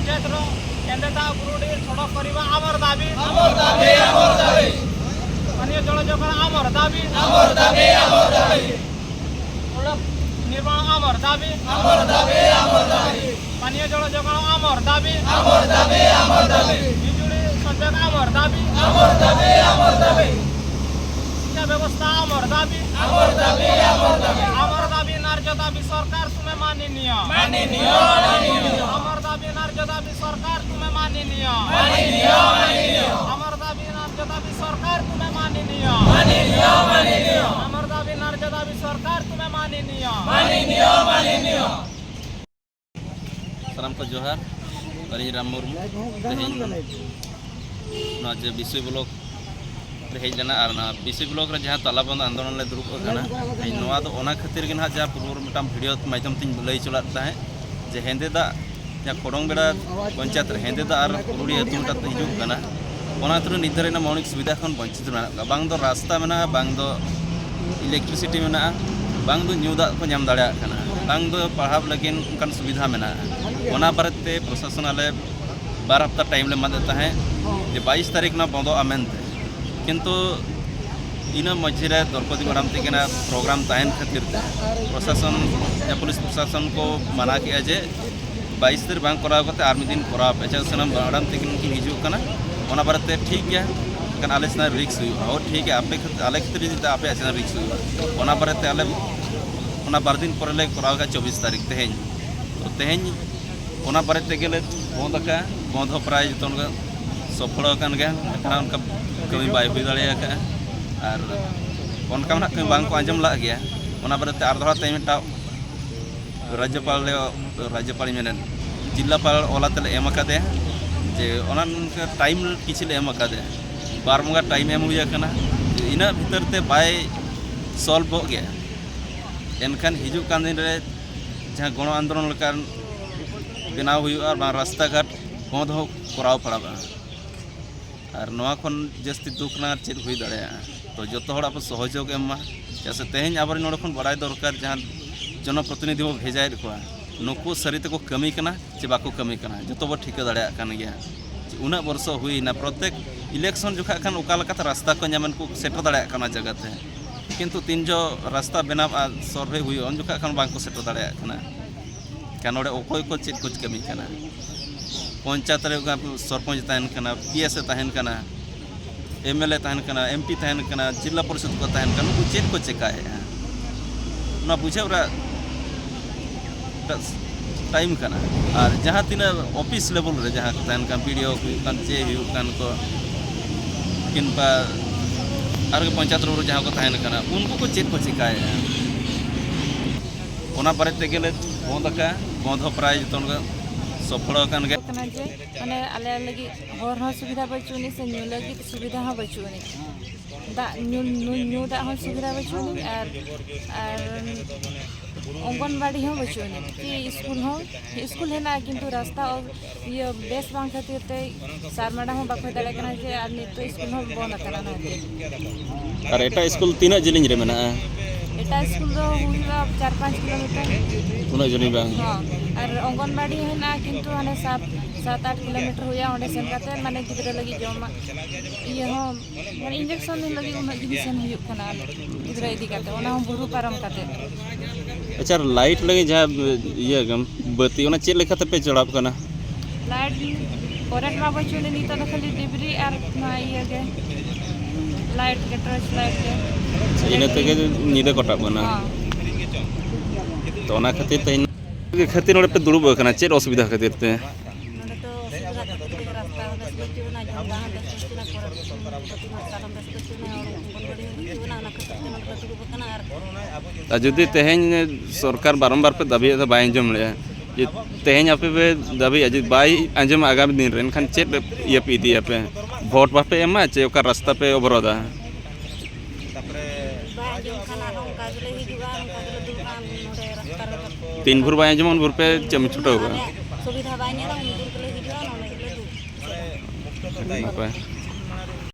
पंचायत केंद्रता गुरुडी सड़क करवा आमर दाबी पानीय जल जोगाण आमर दाबी सड़क निर्माण आमर दाबी पानीय जल जोगाण आमर दाबी बिजुली संयोग आमर दाबी शिक्षा व्यवस्था आमर दाबी नार्य दाबी सरकार तुम्हें माननीय आमर दाबी नार्य दाबी सरकार तुम्हें माननीय आमर दाबी नार्य दाबी सरकार तुम्हें माननीय आमर दाबी नार्य दाबी सरकार तुम्हें माननीय सानाम को जोहार राम मुर्मू तेज विश्व ब्लॉक हेज लेना और विश्व ब्लॉक रे जहाँ तालाबंद आंदोलन ले दुरुब खातिर के जहाँ पूर्व मिट्टान भिडियो माध्यम तीन लई चलात ताहे जे हेंदे दा जहाँ खोडोंग बेड़ा पंचायत हेंदे दा और पुरुड़ी अतु मिट्टा हिजुग कना ओना तुरु निधरे ना मौलिक सुविधा खन वंचित मेना बांग दो रास्ता मेना बांग दो इलेक्ट्रिसिटी मेना बांग दो न्यू दा को नाम दाड़ा कना बांग दो पढ़ाव लगिन उनकान सुविधा मेना ओना बारेते प्रशासन आले 12 हफ्ता टाइम ले मानता है जे 22 तारीख ना बंदो आमेनते किंतु इना मझे द्रौपदी मैडम तक प्रोग्राम तहन खातिर प्रशासन या पुलिस प्रशासन को मना किया जे 22 तारीख बांग कराव करते आर दिन कराव पे सेना मैडम तक हिजुना ओना बारे ठीक है आले सेना रिक्स और ठीक है आपे आले खातिर आपे सेना रिक्स ओना बारे आले ओना बार दिन पर ले कराव 24 तारीख तेहें तो तेहें ओना बारे तेगेले बंद का बंद हो प्राय जो सफल उनका कमी बै हुई दाड़ा और उनका कमी बांग को आंजम ला गया ओना बारे और दोड़ा तेज मिट्टा राज्यपाल मेन जिलापाल ओलाते एम जे टाइम किसी एम 12 बंगा टाइम एम हुई इन भीतर ते बै सल्व गया एनखान हिजुकान दिन रे जहाँ गण आंदोलन बनाव हुआ रास्ता घाट बंद हो कराव पड़ा और नवा खन जस्ती दुख ना चेक हुई दाड़ा तो जो आप सहयोग एमा जैसे तेज अब नोड़े बड़ा दरकार जहाँ जनप्रतिनिधि बो भेजाए को नुकु सारी तक कमी करना चे बाको कमी करना जो बो ठिका दाड़ा गया उना वर्ष हुई प्रत्येक इलेक्शन जोखा खान ओका रास्ता को नाम को सेटर दाड़ा जगह किंतु तीन जो रास्ता बनाव सर्वे हुई उन जोखा खान बांग को सेटर दाड़ा नोड़े अकय को चेक कुछ कमी करना पंचायत रे सरपंच तहन कना पीएस तहन कना एमएलए तहन कना एमपी तहन कना जिला परिषद को तहन कना उनको चेक को चेकाए ना बुझे टाइम कना और जहाँ तीन ऑफिस लेवल रे जहाँ तहन कन पीडीओ कन चे हुकान को किनपा और पंचायत रो जहाँ को तहन कना उनको को चेक को चेकाए ओना बारे तेगेले बंद हो प्राय जो सफल मैंने आले लगी हर सुविधा बचुनी से न्यू लगी सुविधा बचुनी न्यू दा सुविधा बचुनी और अंगनबाड़ी बचुनी कि स्कूल है ना किंतु रास्ता और ये बेस बांग खातिर ते सार मैडम बाको दाड़े कना जे और नित स्कूल बंद करना ना और एटा स्कूल तीना जिलिंग रे मेना एटा स्कूल दो हुआ 4-5 किलोमीटर उना जनी बांग हां और अंगनबाड़ी है ना किंतु हाने 7-8 किलोमीटर हुआ ओंडे सेन काते माने गिदरा लगी जमा ये हो माने इंजेक्शन लगी उना गिदिसन हुई कना गिदरा इदी काते ओना बुरु पारम काते अच्छा लाइट लगे जहाँ ये गम बत्ती ओना चेक लेखा पे चढ़ाव कना लाइट करंट मा बचुने नी तो खाली डिबरी और ना ये के लाइट के टर्च लाइट के इन तेगे नीदे कटा बना तो ओना खातिर तइन खातिर नोड़े पे दुरुब कना चेक असुविधा खातिर ते नोडे तो असुविधा खातिर रास्ता बस बचुना जंगा बस बचुना सालम बस बचुना और अंगनबाड़ी बचुना ना खातिर नोडे दुरुब कना और जुदी तेहें सरकार बारंबार पे दाबी बै आंजम ले जे तेहें आपे पे दाबी जे बै आंजम आगामी दिन रे खान चेक ये पे इदी पे वोट बापे एमा चे ओका रास्ता पे अवरोधा तीन भूर बै आंजम भूर पे चम छुटा हुआ सुविधा बै ने उन भूर के ले हिजुआ